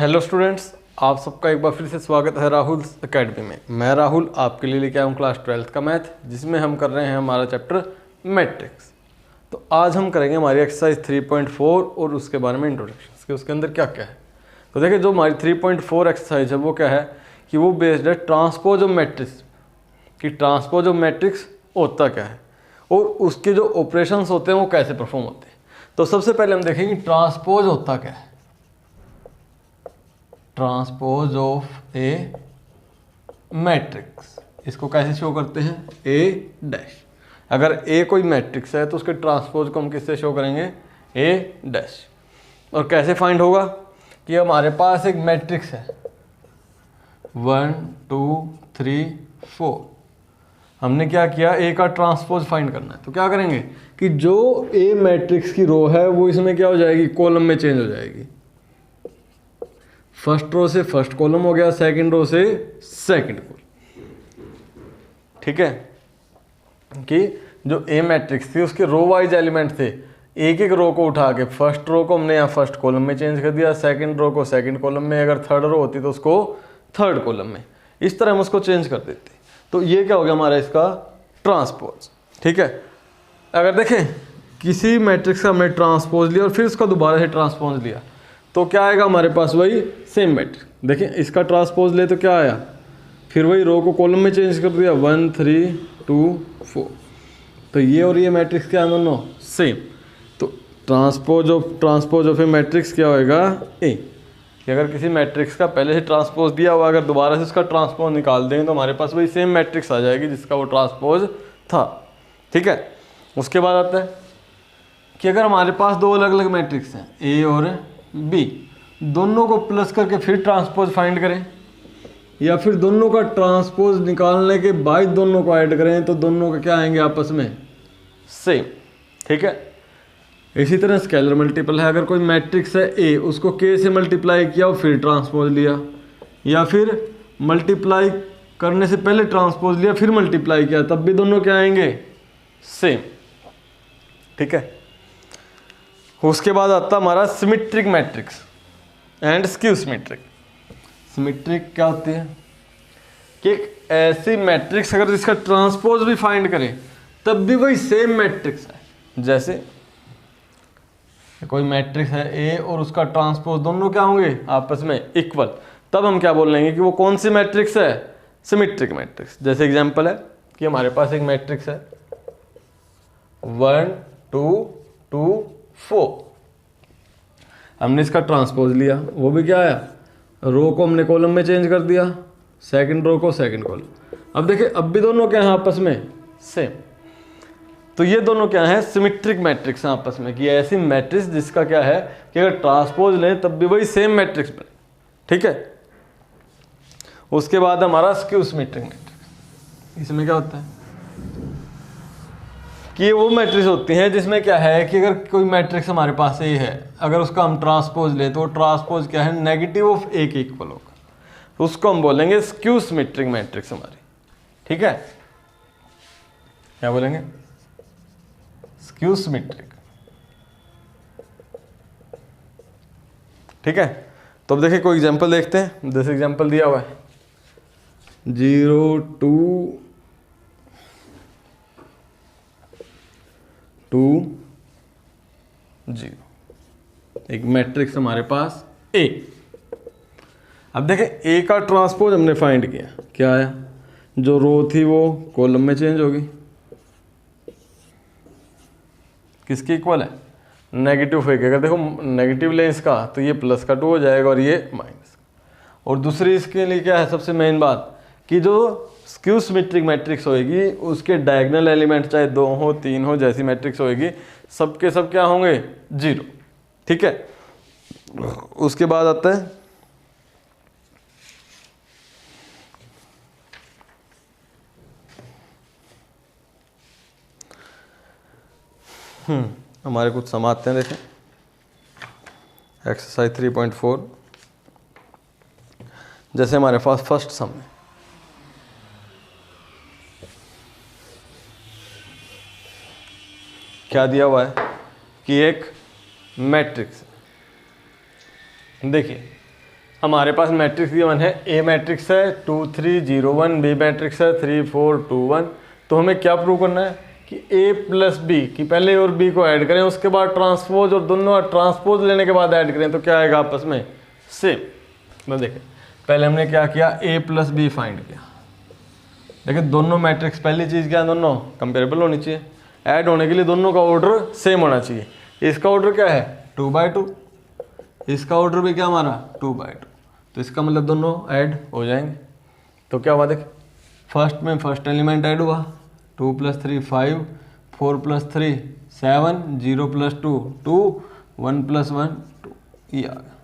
Hello students, आप सबका एक बार फिर से स्वागत है राहुल एकेडमी में। मैं राहुल आपके लिए लेके आया हूँ क्लास 12th का मैथ, जिसमें हम कर रहे हैं हमारा चैप्टर मैट्रिक्स। तो आज हम करेंगे हमारी एक्सरसाइज 3.4 और उसके बारे में इंट्रोडक्शन कि उसके अंदर क्या क्या है। तो देखिए, जो हमारी 3.4 एक्सरसाइज है वो क्या है कि वो बेस्ड है ट्रांसपोज ऑफ मैट्रिक्स, कि ट्रांसपोज ऑफ मैट्रिक्स होता क्या है और उसके जो ऑपरेशंस होते हैं वो कैसे परफॉर्म होते हैं। तो सबसे पहले हम देखेंगे ट्रांसपोज होता क्या है। ट्रांसपोज ऑफ ए मैट्रिक्स, इसको कैसे शो करते हैं, ए डैश। अगर ए कोई मैट्रिक्स है तो उसके ट्रांसपोज को हम किससे शो करेंगे, ए डैश। और कैसे फाइंड होगा कि हमारे पास एक मैट्रिक्स है 1 2 3 4। हमने क्या किया, ए का ट्रांसपोज फाइंड करना है। तो क्या करेंगे कि जो ए मैट्रिक्स की रो है वो इसमें क्या हो जाएगी, कॉलम में चेंज हो जाएगी। फर्स्ट रो से फर्स्ट कॉलम हो गया, सेकंड रो से सेकंड कॉलम। ठीक है, कि जो ए मैट्रिक्स थी उसके रो वाइज एलिमेंट थे, एक एक रो को उठा के फर्स्ट रो को हमने यहाँ फर्स्ट कॉलम में चेंज कर दिया, सेकंड रो को सेकंड कॉलम में, अगर थर्ड रो होती तो उसको थर्ड कॉलम में, इस तरह हम उसको चेंज कर देते। तो ये क्या हो गया हमारा इसका ट्रांसपोज। ठीक है, अगर देखें किसी मैट्रिक्स का हमने ट्रांसपोज लिया और फिर उसका दोबारा से ट्रांसपोज लिया तो क्या आएगा हमारे पास, वही सेम मैट्रिक्स। देखिए इसका ट्रांसपोज ले तो क्या आया, फिर वही रो को कॉलम में चेंज कर दिया 1 3 2 4। तो ये और ये मैट्रिक्स क्या है दोनों सेम। तो ट्रांसपोज ऑफ ए मैट्रिक्स क्या होएगा, ए। कि अगर किसी मैट्रिक्स का पहले से ट्रांसपोज दिया हुआ, अगर दोबारा से उसका ट्रांसपोज निकाल दें तो हमारे पास वही सेम मैट्रिक्स आ जाएगी जिसका वो ट्रांसपोज था। ठीक है, उसके बाद आता है कि अगर हमारे पास दो अलग अलग मैट्रिक्स हैं ए और बी, दोनों को प्लस करके फिर ट्रांसपोज फाइंड करें, या फिर दोनों का ट्रांसपोज निकालने के बाद दोनों को ऐड करें तो दोनों का क्या आएंगे आपस में सेम। ठीक है, इसी तरह स्केलर मल्टीपल है। अगर कोई मैट्रिक्स है ए, उसको के से मल्टीप्लाई किया और फिर ट्रांसपोज लिया, या फिर मल्टीप्लाई करने से पहले ट्रांसपोज लिया फिर मल्टीप्लाई किया, तब भी दोनों क्या आएंगे सेम। ठीक है, उसके बाद आता हमारा symmetric matrix and skew symmetric. Symmetric क्या होती है कि एक ऐसी मैट्रिक्स अगर जिसका ट्रांसपोज भी फाइंड करें तब भी वही सेम मैट्रिक्स है। जैसे कोई मैट्रिक्स है ए और उसका ट्रांसपोज दोनों क्या होंगे आपस में इक्वल, तब हम क्या बोल लेंगे कि वो कौन सी मैट्रिक्स है, सिमेट्रिक मैट्रिक्स। जैसे एग्जांपल है कि हमारे पास एक मैट्रिक्स है 1 2 2 4। हमने इसका ट्रांसपोज लिया, वो भी क्या आया, रो को हमने कॉलम में चेंज कर दिया, सेकंड रो को सेकंड कॉलम। अब देखिए अब भी दोनों क्या हैं आपस में सेम। तो ये दोनों क्या है, सिमेट्रिक मैट्रिक्स हैं आपस में, कि ऐसी मैट्रिक्स जिसका क्या है कि अगर ट्रांसपोज लें तब भी वही सेम मैट्रिक्स बने। ठीक है, उसके बाद हमारा स्क्यू सिमेट्रिक मैट्रिक्स। इसमें क्या होता है कि ये वो मैट्रिक्स होती हैं जिसमें क्या है कि अगर कोई मैट्रिक्स हमारे पास ए है, अगर उसका हम ट्रांसपोज ले तो ट्रांसपोज क्या है, नेगेटिव ऑफ ए के इक्वल होगा, तो उसको हम बोलेंगे स्क्यू सिमेट्रिक मैट्रिक्स हमारी। ठीक है, क्या बोलेंगे, स्क्यू सिमेट्रिक। ठीक है, तो अब देखिए कोई एग्जांपल देखते हैं। जैसे एग्जांपल दिया हुआ है 0 2 2 0, एक मैट्रिक्स हमारे पास ए। अब देखें ए का ट्रांसपोज हमने फाइंड किया, क्या आया, जो रो थी वो कॉलम में चेंज होगी, किसकी इक्वल है, नेगेटिव ए के। अगर देखो नेगेटिव लें इसका तो ये प्लस का 2 हो जाएगा और ये माइनस। और दूसरी इसके लिए क्या है सबसे मेन बात, कि जो स्क्यू सिमेट्रिक मैट्रिक्स होएगी उसके डायगोनल एलिमेंट चाहे 2 हो 3 हो, जैसी मैट्रिक्स होएगी सबके सब क्या होंगे 0। ठीक है, उसके बाद आता है हमारे कुछ सम आते हैं। देखें एक्सरसाइज 3.4, जैसे हमारे पास फर्स्ट सम है क्या दिया हुआ है कि एक मैट्रिक्स, देखिए हमारे पास मैट्रिक्स गिवन है, ए मैट्रिक्स है 2 3 0 1, बी मैट्रिक्स है 3 4 2 1। तो हमें क्या प्रूव करना है कि ए प्लस बी कि पहले और बी को ऐड करें, उसके बाद ट्रांसपोज, और दोनों ट्रांसपोज लेने के बाद ऐड करें तो क्या आएगा आपस में सेम। देखें पहले हमने क्या किया, ए प्लस बी फाइंड किया। देखिए दोनों मैट्रिक्स, पहली चीज़ क्या है, दोनों कंपेरेबल होनी चाहिए। ऐड होने के लिए दोनों का ऑर्डर सेम होना चाहिए। इसका ऑर्डर क्या है 2/2, इसका ऑर्डर भी क्या हमारा 2/2, तो इसका मतलब दोनों ऐड हो जाएंगे। तो क्या हुआ देख, फर्स्ट में फर्स्ट एलिमेंट ऐड हुआ 2 + 3 5, 4 + 3 7, 0 + 2 2, 1 + 1 2, ये आ गया।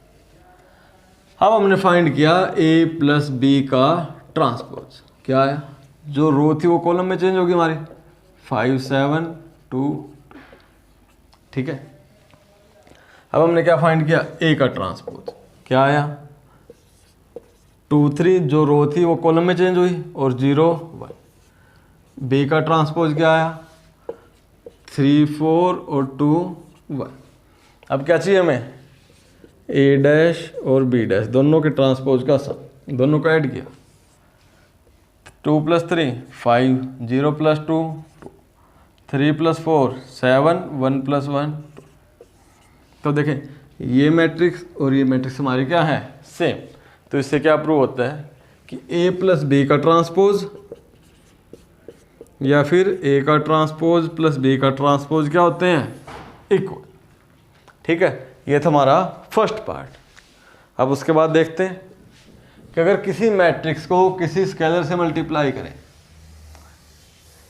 अब हमने फाइंड किया ए प्लस बी का ट्रांसपोज, क्या आया, जो रो थी वो कॉलम में चेंज होगी हमारी 5 7 2, ठीक है। अब हमने क्या फाइंड किया, ए का ट्रांसपोज, क्या आया 2 3, जो रो थी वो कॉलम में चेंज हुई, और 0 1। बी का ट्रांसपोज क्या आया 3 4 और 2 1। अब क्या चाहिए हमें, ए डैश और बी डैश दोनों के ट्रांसपोज का सम, दोनों को ऐड किया 2 + 3 5, 0 + 2 2, 3 + 4 7, 1 + 1 2। तो देखें ये मैट्रिक्स और ये मैट्रिक्स हमारी क्या है सेम। तो इससे क्या प्रूव होता है कि ए प्लस बी का ट्रांसपोज या फिर ए का ट्रांसपोज प्लस बी का ट्रांसपोज क्या होते हैं इक्वल, ठीक है। ये था हमारा फर्स्ट पार्ट। अब उसके बाद देखते हैं कि अगर किसी मैट्रिक्स को किसी स्केलर से मल्टीप्लाई करें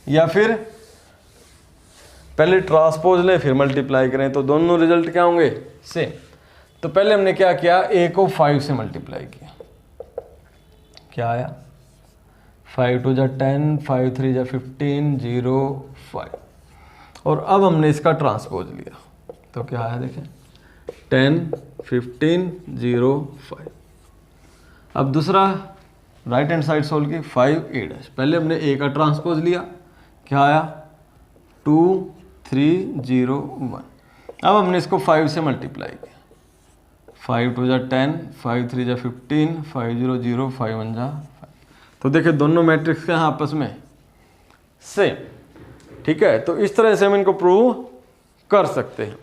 या फिर पहले ट्रांसपोज लें फिर मल्टीप्लाई करें तो दोनों रिजल्ट क्या होंगे सेम। तो पहले हमने क्या किया, ए को 5 से मल्टीप्लाई किया, क्या आया 5 2 = 10, 5 3 = 15, 0 5। और अब हमने इसका ट्रांसपोज लिया तो क्या आया देखें 10 15 0 5। अब दूसरा राइट हैंड साइड सोल्व की 5 a डैश, पहले हमने ए का ट्रांसपोज लिया, क्या आया 2 3 0 1। अब हमने इसको 5 से मल्टीप्लाई किया, 5 2 = 10, 5 3 = 15, 5 0 0, 5 1 = 5। तो देखिए दोनों मैट्रिक्स के यहाँ आपस में सेम, ठीक है। तो इस तरह से हम इनको प्रूव कर सकते हैं।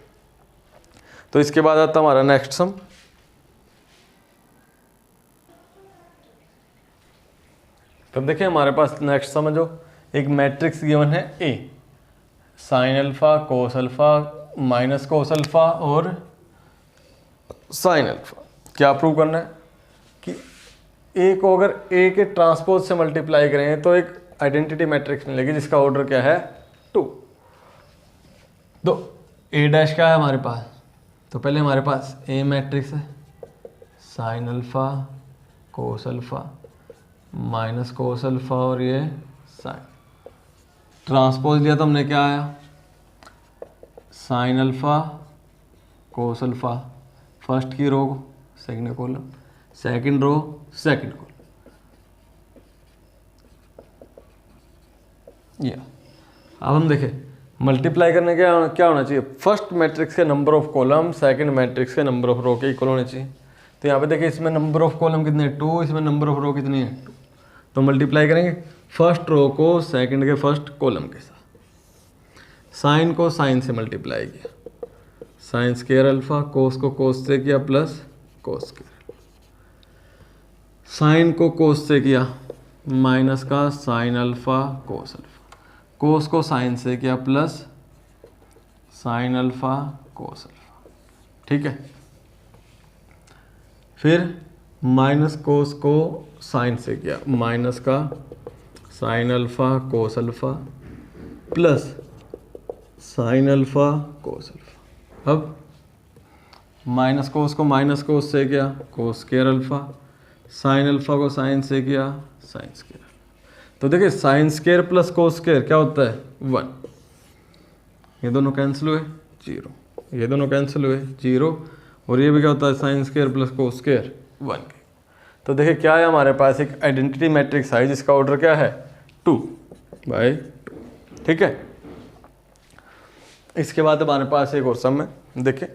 तो इसके बाद आता हमारा नेक्स्ट सम। तो देखिए हमारे पास नेक्स्ट सम जो एक मैट्रिक्स गिवन है A, sine alpha cos alpha minus cos alpha और साइन अल्फा। क्या प्रूव करना है कि ए को अगर ए के ट्रांसपोज से मल्टीप्लाई करें तो एक आइडेंटिटी मैट्रिक्स मिलेगी जिसका ऑर्डर क्या है 2। तो ए डैश क्या है हमारे पास, तो पहले हमारे पास ए मैट्रिक्स है sine alpha cos alpha minus cos alpha और ये साइन। ट्रांसपोज लिया तो हमने क्या आया sine alpha cos alpha, first की row second column, second row second column, या अब हम देखें मल्टीप्लाई करने के क्या होना चाहिए, फर्स्ट मैट्रिक्स के number of column second matrix के नंबर ऑफ रो के इक्वल होने चाहिए। तो यहाँ पे देखिए इसमें नंबर ऑफ कॉलम कितने हैं 2, इसमें नंबर ऑफ रो कितनी है 2। तो मल्टीप्लाई करेंगे फर्स्ट रो को सेकंड के फर्स्ट कॉलम के साथ। साइन को साइन से मल्टीप्लाई किया, साइन स्क्वायर अल्फा, कोस को कोस से किया प्लस कोस स्क्वायर, साइन को कोस से किया माइनस का साइन अल्फा कोस अल्फा, कोस को साइन से किया plus sign alpha cos alpha, ठीक है। फिर माइनस कोस को साइन से किया, माइनस का sign alpha cos alpha plus sign alpha cos alpha. अब माइनस कोस को माइनस कोस से किया cos square alpha, sine alpha को साइन से किया साइन स्क्वायर। तो देखिए sine square plus cos square क्या होता है 1, ये दोनों कैंसिल हुए 0, ये दोनों कैंसिल हुए 0, और ये भी क्या होता है sine square plus cos square 1। तो देखिए क्या है हमारे पास एक आइडेंटिटी मैट्रिक्स है जिसका ऑर्डर क्या है 2/2, ठीक है। इसके बाद हमारे पास एक और सम है, देखिए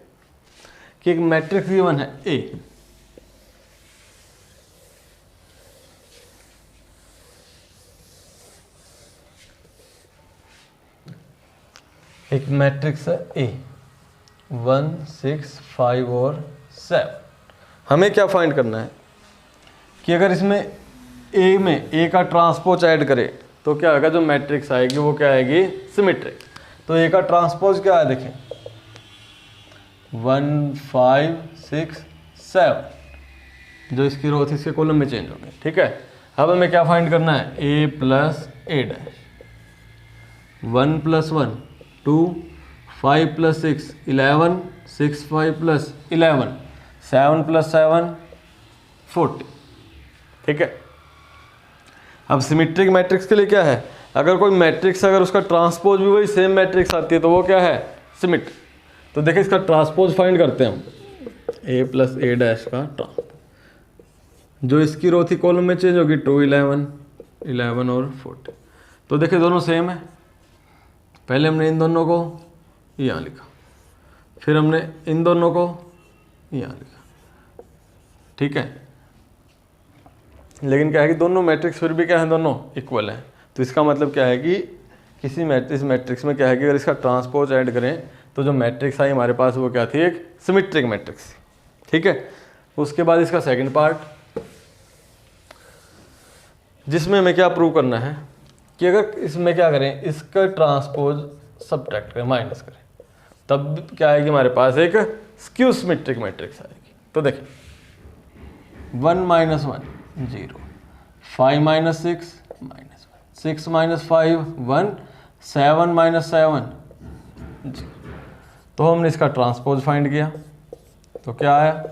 कि एक मैट्रिक्स गिवन है ए, मैट्रिक्स है ए 1 6 5 और 7। हमें क्या फाइंड करना है कि अगर इसमें ए में ए का ट्रांसपोज ऐड करें तो क्या होगा, जो मैट्रिक्स आएगी वो क्या आएगी, सिमेट्रिक। तो ए का ट्रांसपोज क्या है देखें 1 5 6 7, जो इसकी रो थी इसके कॉलम में चेंज हो गई। ठीक है, अब हमें क्या फाइंड करना है, ए प्लस ए डैश 1 + 1 2 5 + 6 11 6 5 + 11 7 + 7 40। ठीक है, अब सिमेट्रिक मैट्रिक्स के लिए क्या है, अगर कोई मैट्रिक्स अगर उसका ट्रांसपोज भी वही सेम मैट्रिक्स आती है तो वो क्या है, सिमेट्रिक। तो देखिए इसका ट्रांसपोज फाइंड करते हैं हम, ए प्लस ए डैश का ट्रांसपोज, जो इसकी रो थी कॉलम में चेंज होगी 2 11 11 और 40। तो देखिए दोनों सेम है, पहले हमने इन दोनों को यहाँ लिखा, फिर हमने इन दोनों को यहाँ लिखा। ठीक है, लेकिन क्या है कि दोनों मैट्रिक्स फिर भी क्या है, दोनों इक्वल हैं। तो इसका मतलब क्या है कि किसी मैट्रिक्स में क्या है कि अगर इसका ट्रांसपोज ऐड करें तो जो मैट्रिक्स आई हमारे पास वो क्या थी, एक सिमेट्रिक मैट्रिक्स। ठीक है, उसके बाद इसका सेकंड पार्ट जिसमें हमें क्या प्रूव करना है कि अगर इसमें क्या करें, इसका ट्रांसपोज सब्ट्रैक्ट करें, माइनस करें, तब क्या आएगी हमारे पास, एक स्क्यू सिमेट्रिक मैट्रिक्स आएगी। तो देखें 1 - 1 0 5 - 6 -1 6 - 5 1 7 - 7 0। तो हमने इसका ट्रांसपोज फाइंड किया तो क्या आया,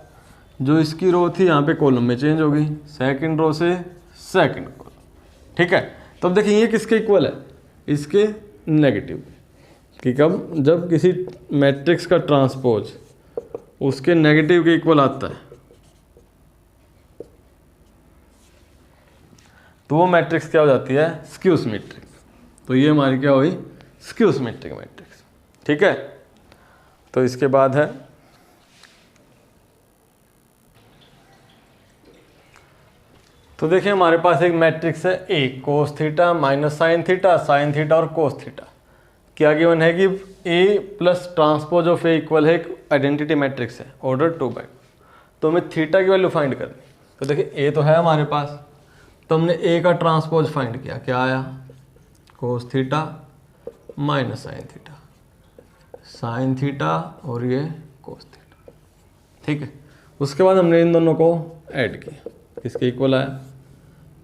जो इसकी रो थी यहाँ पे कॉलम में चेंज हो गई, सेकंड रो से सेकंड कॉलम। ठीक है, तो अब देखिए ये किसके इक्वल है, इसके नेगेटिव, कि कब, जब किसी मैट्रिक्स का ट्रांसपोज उसके नेगेटिव के इक्वल आता है तो वो मैट्रिक्स क्या हो जाती है, स्क्यू सिमेट्रिक। तो ये हमारी क्या हुई, स्क्यू सिमेट्रिक मैट्रिक्स। ठीक है, तो इसके बाद है तो देखिए हमारे पास एक मैट्रिक्स है A cos theta minus sine theta और कोस थीटा। क्या गिवन है कि A plus transpose of A equal है एक आइडेंटिटी मैट्रिक्स है ऑर्डर 2 बाई। तो हमें थीटा की वैल्यू फाइंड करनी। तो देखिए ए तो है हमारे पास, तो हमने ए का ट्रांसपोज फाइंड किया, क्या आया, कोस थीटा माइनस साइन थीटा और ये कोस थीटा। ठीक है, उसके बाद हमने इन दोनों को ऐड किया, किसके इक्वल आया,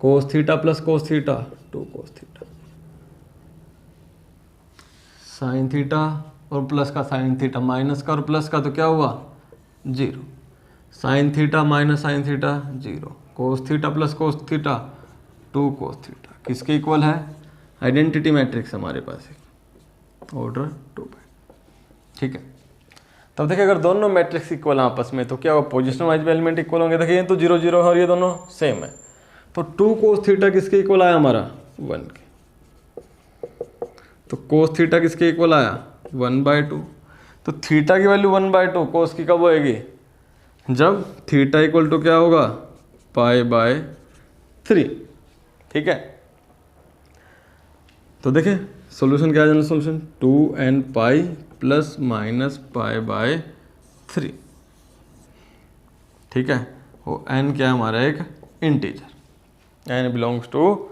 cos theta plus cos theta 2 cos theta, sign theta और प्लस का साइन थीटा माइनस का और प्लस का तो क्या हुआ 0, sine theta minus sine theta 0, cos theta plus cos theta 2 cos theta, किसके इक्वल है, आइडेंटिटी मैट्रिक्स हमारे पास है ऑर्डर 2 बाई। ठीक है, तब देखिए अगर दोनों मैट्रिक्स इक्वल हैं आपस में तो क्या होगा, पोजिशन वाइज एलिमेंट इक्वल होंगे। देखिए ये तो 0 0 है और ये दोनों सेम है, तो 2 कोस थीटा किसके इक्वल आया हमारा 1 के, तो कोस थीटा किसके इक्वल आया 1/2। तो थीटा की वैल्यू 1/2, कोस की कब होएगी, जब थीटा इक्वल टू क्या होगा π/3। ठीक है, तो देखिए सॉल्यूशन क्या है, general solution 2n pi plus minus π/3। ठीक है, वो n क्या है हमारा एक integer, n belongs to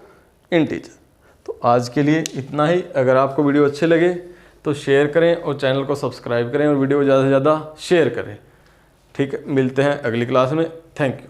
integer. तो आज के लिए इतना ही। अगर आपको वीडियो अच्छे लगे तो शेयर करें और चैनल को सब्सक्राइब करें और वीडियो ज़्यादा से ज़्यादा शेयर करें। ठीक है, मिलते हैं अगली क्लास में। Thank you.